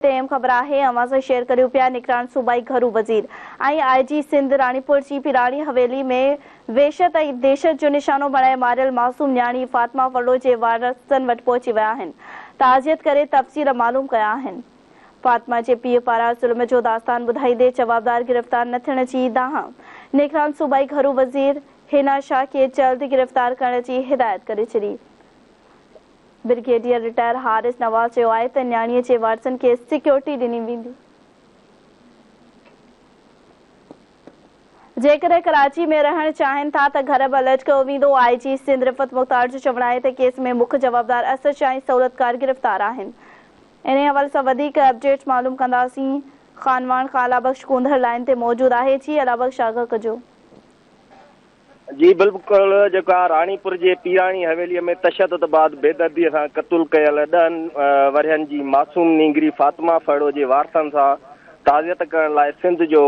अहम ख़बर है अवां सां शेयर करियो पिया। निगरान सूबाई घरू वज़ीर आईजी सिंध रानीपुर जी पिराणी हवेली में वहशत ऐं दहशत जो निशानो बणाए मारियल मासूम न्याणी फातिमा फड़ो जे वारसनि वटि पहुची विया आहिनि। ताज़ियत करे तफ़सील मालूम कया आहिनि। फातिमा जे पीउ पारां ज़ुल्म जो दास्तान ॿुधाईंदे जवाबदार गिरफ़्तार न थियण जी दांह निगरान सूबाई घरू वज़ीर हिना शाह खे जल्द गिरफ़्तार करण जी हिदायत करे छॾी। ब्रिगेडियर रिटायर हारिस नवाज़ चयो आहे त न्याणीअ जे वारसनि खे सिक्योरिटी ॾिनी वेंदी। जेकॾहिं कराची में रहण चाहिनि था त घर बि अलर्ट कयो वेंदो। आईजी सिंध रिफ़त मुख़्तार जो चवणु आहे त केस में मुख्य जवाबदार असद शाह ऐं सहूलियतकार गिरफ़्तार आहिनि। इन हवाले सां वधीक अपडेट्स मालूम कंदासीं। खानवान खां अलाबख्श कूंदड़ लाइन ते मौजूद आहे। जी अलाबख्श आगाह कजो। जी बिल्कुल जेका रानीपुर जे पिराणी हवेलीअ में तशद्दुद बाद बेदर्दीअ सां क़तूल कयल 10 वरहनि जी मासूम नींगरी फातिमा फड़ो जे वारसनि सां ताज़ियत करण लाइ सिंध जो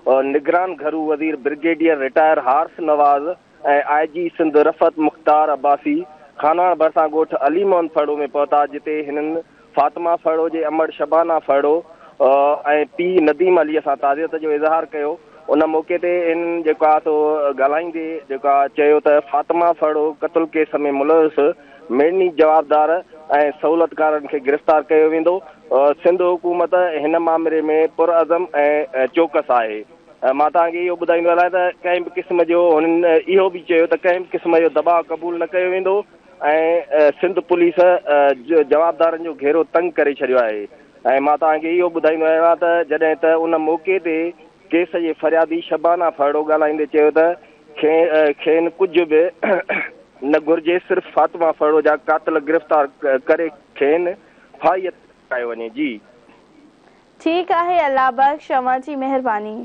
निगरान घरू वज़ीर ब्रिगेडियर रिटायर हारिस नवाज़ ऐं आईजी सिंध रफ़त मुख़्तार अब्बासी खानवान भरिसां ॻोठ अली मोहन फड़ो में पहुता, जिते हिननि फातिमा फड़ो जे अमड़ शबाना फड़ो ऐं पीउ नदीम अलीअ सां ताज़ियत जो इज़हार कयो। उन मौक़े ते इन जेको आहे सो ॻाल्हाईंदे जेका चयो त फातिमा फड़ो क़तल केस में मुलविस मेड़नी जवाबदार ऐं सहूलियतकारनि खे गिरफ़्तार कयो वेंदो। सिंध हुकूमत हिन मामले में पुरअज़म ऐं चौकस आहे। मां तव्हांखे इहो ॿुधाईंदो हलां त कंहिं बि क़िस्म जो हुननि इहो बि चयो त कंहिं बि क़िस्म जो दबाव क़बूल न कयो वेंदो ऐं सिंध पुलिस जवाबदारनि जो घेरो तंग करे छॾियो आहे। ऐं मां तव्हांखे इहो ॿुधाईंदो आहियां त जॾहिं त उन मौक़े ते केस जे फरियादी शबाना फड़ो ॻाल्हाईंदे चयो त खेनि कुझु बि न घुरिजे, सिर्फ़ फातिमा फड़ो जा कातिल गिरफ़्तार करे खेनि फाहियत कयो वञे। जी ठीकु आहे, अल्लाह बख़्श, अवां जी महिरबानी।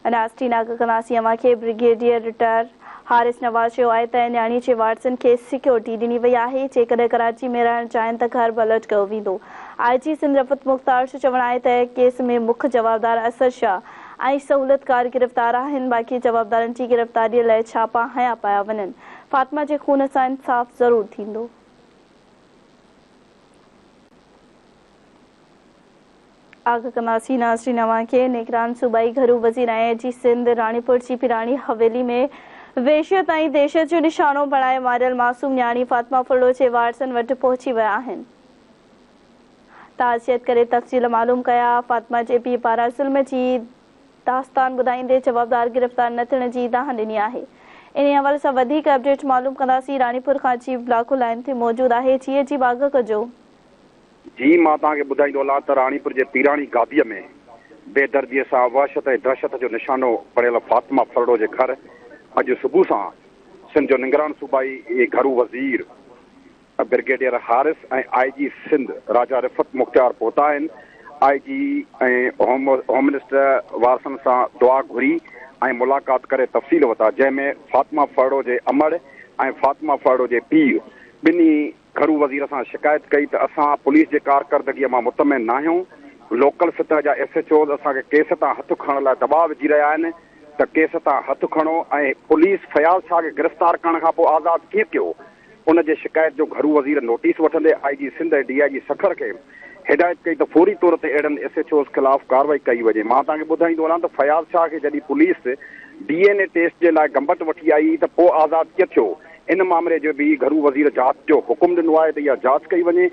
नास्टी नाग कंदासीं अवां खे। ब्रिगेडियर रिटायर हारिस नवाज़ चयो आहे त न्याणी जे वारसनि खे सिक्योरिटी ॾिनी वई आहे। जेकॾहिं कराची में रहण चाहिनि त घर बि अलर्ट कयो वेंदो। आईजी सिंध रफ़त मुख़्तार जो चवणु आहे त केस में मुख्य जवाबदार असद शाह ऐं सहूलियतकार गिरफ़्तार आहिनि। बाक़ी जवाबदारनि जी गिरफ़्तारीअ लाइ छापा हया पिया वञनि। फातिमा जे खून सां इंसाफ़ ज़रूरु थींदो। आगाह कंदासीं नाज़रीन अवां खे। निगरान सूबाई घरू वज़ीर आईजी सिंध रानीपुर जी पिराणी हवेली में वहशत ऐं दहशत जो निशानो बणाए मारियल मासूम न्याणी फातिमा फड़ो जे वारसनि वटि पहुची विया आहिनि। ताज़ियत करे तफ़सील मालूम कया। फातिमा जे पीउ पारां ज़ुल्म जी दास्तान ॿुधाईंदे जवाबदार गिरफ़्तार न थियण जी दांह ॾिनी आहे। इन हवाले सां वधीक अपडेट मालूम कंदासीं। रानीपुर खां जी ब्लाको लाइन ते मौजूद आहे। जी जी आगाह कजो। जी मां तव्हांखे ॿुधाईंदो हलां त रानीपुर जे पिराणी गादीअ में बेदर्दीअ सां वहशत ऐं दहशत जो निशानो बणियल फातिमा फड़ो जे घर अॼु सुबुह सां सिंध जो निगरान सूबाई घरू वज़ीर ब्रिगेडियर हारिस ऐं आईजी सिंध राजा रिफ़त मुख़्तियार पहुता आहिनि। आईजी ऐं होम मिनिस्टर वारसनि सां दुआ घुरी ऐं मुलाक़ात करे तफ़सील वरिता, जंहिंमें फातिमा फड़ो जे अमड़ ऐं फातिमा फड़ो जे पीउ ॿिन्ही घरू वज़ीर सां शिकायत कई त असां पुलिस जे कारकर्दगीअ मां मुतमिन न आहियूं। लोकल सतह जा SHOs असांखे केस तां हथु खणण लाइ दबाव विझी रहिया आहिनि त केस तां हथु खणो ऐं पुलिस फयाज़ शाह खे गिरफ़्तार करण खां पोइ आज़ादु कीअं कयो। उन जे शिकायत जो घरू वज़ीर नोटिस वठंदे आईजी सिंध ऐं DIG सखर खे हिदायत कई त फौरी तौर ते अहिड़नि SHOs ख़िलाफ़ कार्रवाई कई वञे। मां तव्हांखे ॿुधाईंदो वञा त फयाज़ शाह खे जॾहिं पुलिस DNA टेस्ट जे लाइ गंबट वठी आई त पोइ आज़ादु कीअं थियो। इन मामले जो बि घरू वज़ीर जांच जो हुकुम ॾिनो आहे त इहा जांच कई वञे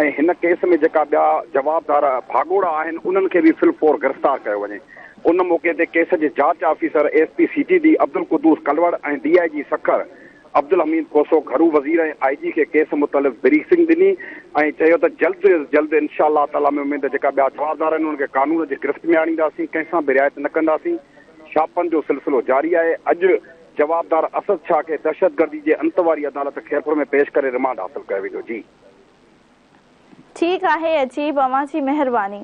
ऐं हिन केस में जेका ॿिया जवाबदार भागोड़ा आहिनि उन्हनि खे बि फिलफोर गिरफ़्तार कयो वञे। उन मौक़े ते केस जे जांच officer SP CTD Abdul Quddus कलवड़ ऐं DIG सखर अब्दुल हमीद कोसो घरू वज़ीर ऐं IG खे केस मुतलिक़ ब्रीफिंग ॾिनी ऐं चयो त जल्द इंशाअल्लाह ताला में उमेद जेका ॿिया जवाबदार आहिनि उन्हनि खे कानून जी गिरफ़्त में आणींदासीं, कंहिंसां बि रिआयत न कंदासीं। छापनि जो सिलसिलो जारी आहे। अॼु जवाबदार असद शाह खे दहशतगर्दी जे अंत वारी अदालत खैरपुर में पेश करे रिमांड हासिल कयो वेंदो। जी ठीकु आहे, अजीब, अवां जी महिरबानी।